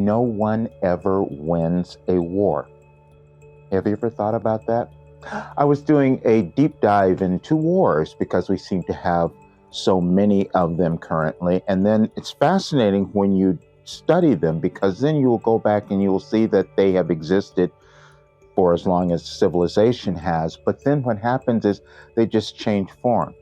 no one ever wins a war. Have you ever thought about that? I was doing a deep dive into wars because we seem to have so many of them currently. And then it's fascinating when you study them, because then you will go back and you will see that they have existed for as long as civilization has. But then what happens is they just change form.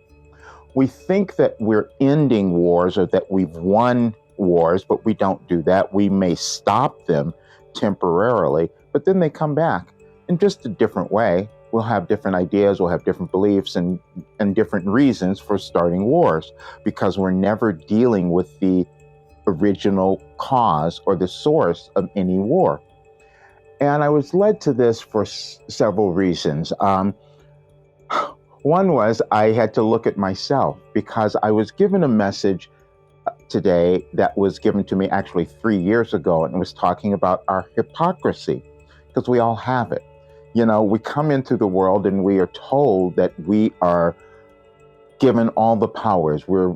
We think that we're ending wars or that we've won wars, but we don't do that. We may stop them temporarily, but then they come back in just a different way. We'll have different ideas, we'll have different beliefs and different reasons for starting wars, because we're never dealing with the original cause or the source of any war. And I was led to this for several reasons. One was I had to look at myself, because I was given a message today that was given to me actually 3 years ago, and it was talking about our hypocrisy, because we all have it. You know, we come into the world and we are told that we are given all the powers. We're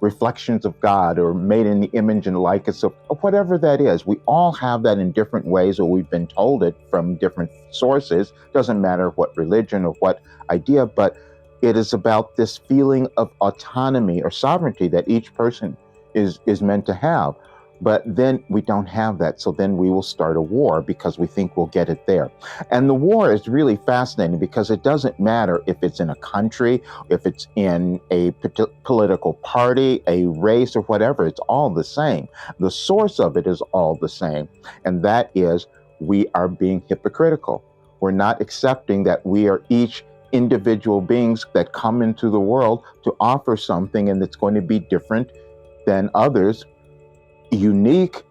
reflections of God, or made in the image and likeness of whatever that is. We all have that in different ways, or we've been told it from different sources. Doesn't matter what religion or what idea, but it is about this feeling of autonomy or sovereignty that each person is meant to have. But then we don't have that. So then we will start a war because we think we'll get it there. And the war is really fascinating, because it doesn't matter if it's in a country, if it's in a political party, a race, or whatever. It's all the same. The source of it is all the same. And that is, we are being hypocritical. We're not accepting that we are each individual beings that come into the world to offer something, and it's going to be different than others. Unique,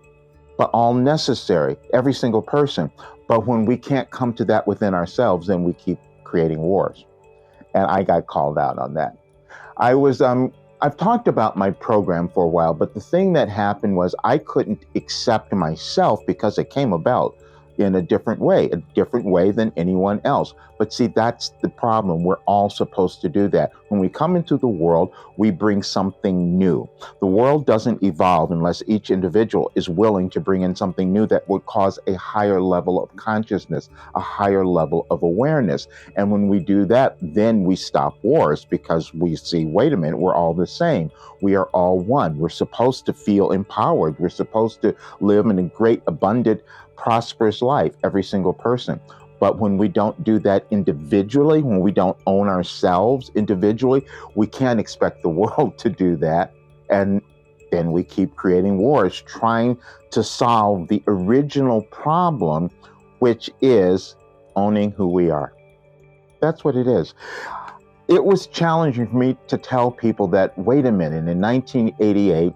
but all necessary, every single person. But when we can't come to that within ourselves, then we keep creating wars. And I got called out on that. I've talked about my program for a while, but the thing that happened was I couldn't accept myself because it came about in a different way than anyone else. But see, that's the problem. We're all supposed to do that. When we come into the world, we bring something new. The world doesn't evolve unless each individual is willing to bring in something new that would cause a higher level of consciousness, a higher level of awareness. And when we do that, then we stop wars, because we see, wait a minute, we're all the same. We are all one. We're supposed to feel empowered. We're supposed to live in a great, abundant, prosperous life, every single person. But when we don't do that individually, when we don't own ourselves individually, we can't expect the world to do that. And then we keep creating wars, trying to solve the original problem, which is owning who we are. That's what it is. It was challenging for me to tell people that, wait a minute, in 1988,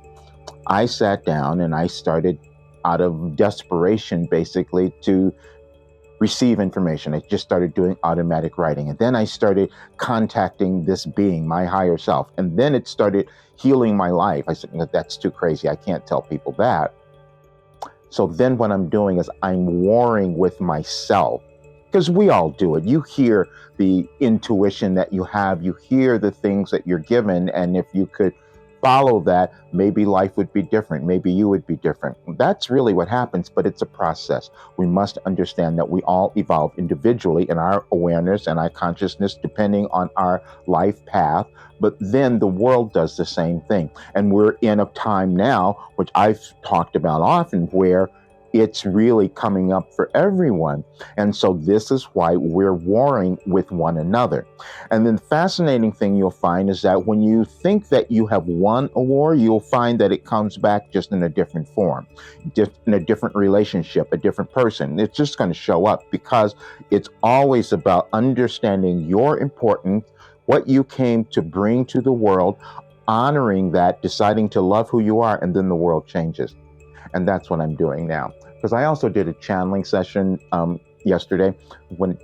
I sat down and I started, out of desperation, basically, to receive information. I just started doing automatic writing. And then I started contacting this being, my higher self. And then it started healing my life. I said, that's too crazy. I can't tell people that. So then what I'm doing is I'm warring with myself, because we all do it. You hear the intuition that you have. You hear the things that you're given. And if you could follow that, maybe life would be different. Maybe you would be different. That's really what happens, but it's a process. We must understand that we all evolve individually in our awareness and our consciousness, depending on our life path. But then the world does the same thing. And we're in a time now, which I've talked about often, where it's really coming up for everyone. And so this is why we're warring with one another. And then the fascinating thing you'll find is that when you think that you have won a war, you'll find that it comes back just in a different form, in a different relationship, a different person. It's just going to show up, because it's always about understanding your importance, what you came to bring to the world, honoring that, deciding to love who you are, and then the world changes. And that's what I'm doing now. Because I also did a channeling session yesterday,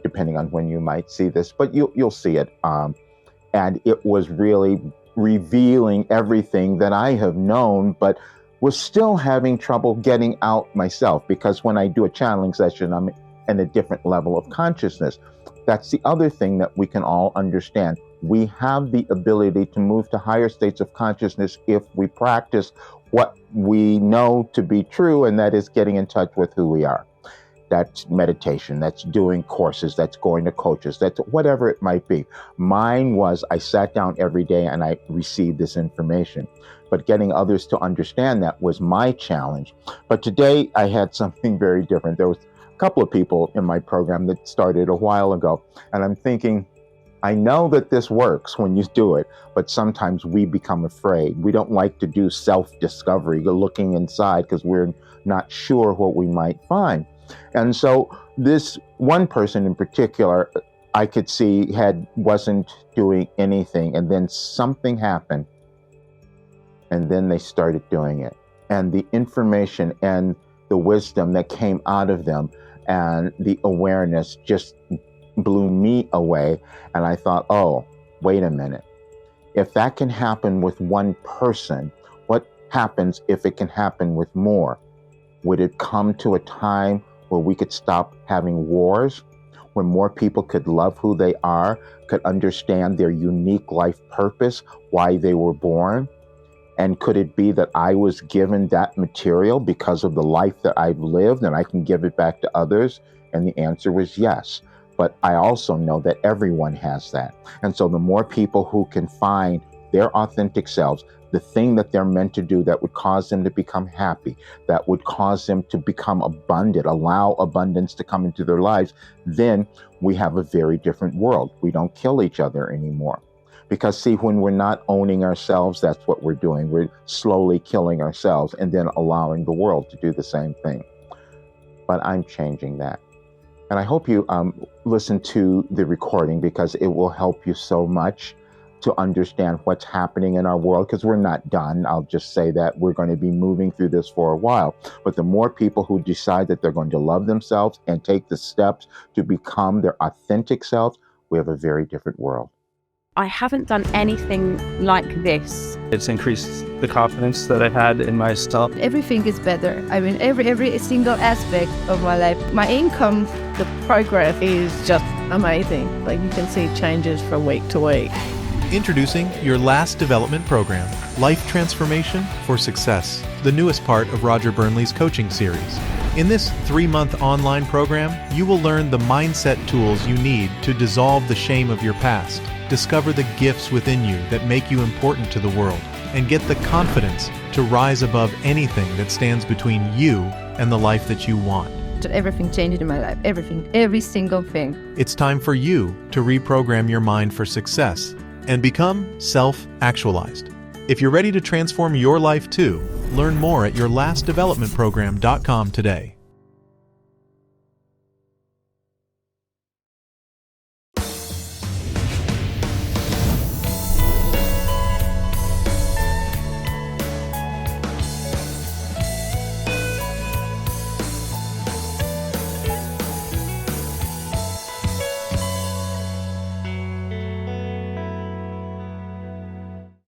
depending on when you might see this, but you'll see it. And it was really revealing everything that I have known, but was still having trouble getting out myself. Because when I do a channeling session, I'm and a different level of consciousness. That's the other thing that we can all understand. We have the ability to move to higher states of consciousness if we practice what we know to be true, and that is getting in touch with who we are. That's meditation, that's doing courses, that's going to coaches, that's whatever it might be. Mine was I sat down every day and I received this information. But getting others to understand that was my challenge. But today I had something very different. There was a couple of people in my program that started a while ago, and I'm thinking, I know that this works when you do it, but sometimes we become afraid. We don't like to do self-discovery, looking inside, because we're not sure what we might find. And so this one person in particular, I could see wasn't doing anything, and then something happened, and then they started doing it. And the information and the wisdom that came out of them and the awareness just blew me away. And I thought, oh, wait a minute. If that can happen with one person, what happens if it can happen with more? Would it come to a time where we could stop having wars, where more people could love who they are, could understand their unique life purpose, why they were born? And could it be that I was given that material because of the life that I've lived, and I can give it back to others? And the answer was yes. But I also know that everyone has that. And so the more people who can find their authentic selves, the thing that they're meant to do that would cause them to become happy, that would cause them to become abundant, allow abundance to come into their lives, then we have a very different world. We don't kill each other anymore. Because see, when we're not owning ourselves, that's what we're doing. We're slowly killing ourselves and then allowing the world to do the same thing. But I'm changing that. And I hope you listen to the recording, because it will help you so much to understand what's happening in our world, because we're not done. I'll just say that we're going to be moving through this for a while. But the more people who decide that they're going to love themselves and take the steps to become their authentic selves, we have a very different world. I haven't done anything like this. It's increased the confidence that I've had in myself. Everything is better. I mean, every single aspect of my life. My income, the progress is just amazing. Like, you can see changes from week to week. Introducing your last development program, Life Transformation for Success, the newest part of Roger Burnley's coaching series. In this 3-month online program, you will learn the mindset tools you need to dissolve the shame of your past, discover the gifts within you that make you important to the world, and get the confidence to rise above anything that stands between you and the life that you want. Everything changed in my life. Everything. Every single thing. It's time for you to reprogram your mind for success and become self-actualized. If you're ready to transform your life too, learn more at yourlastdevelopmentprogram.com today.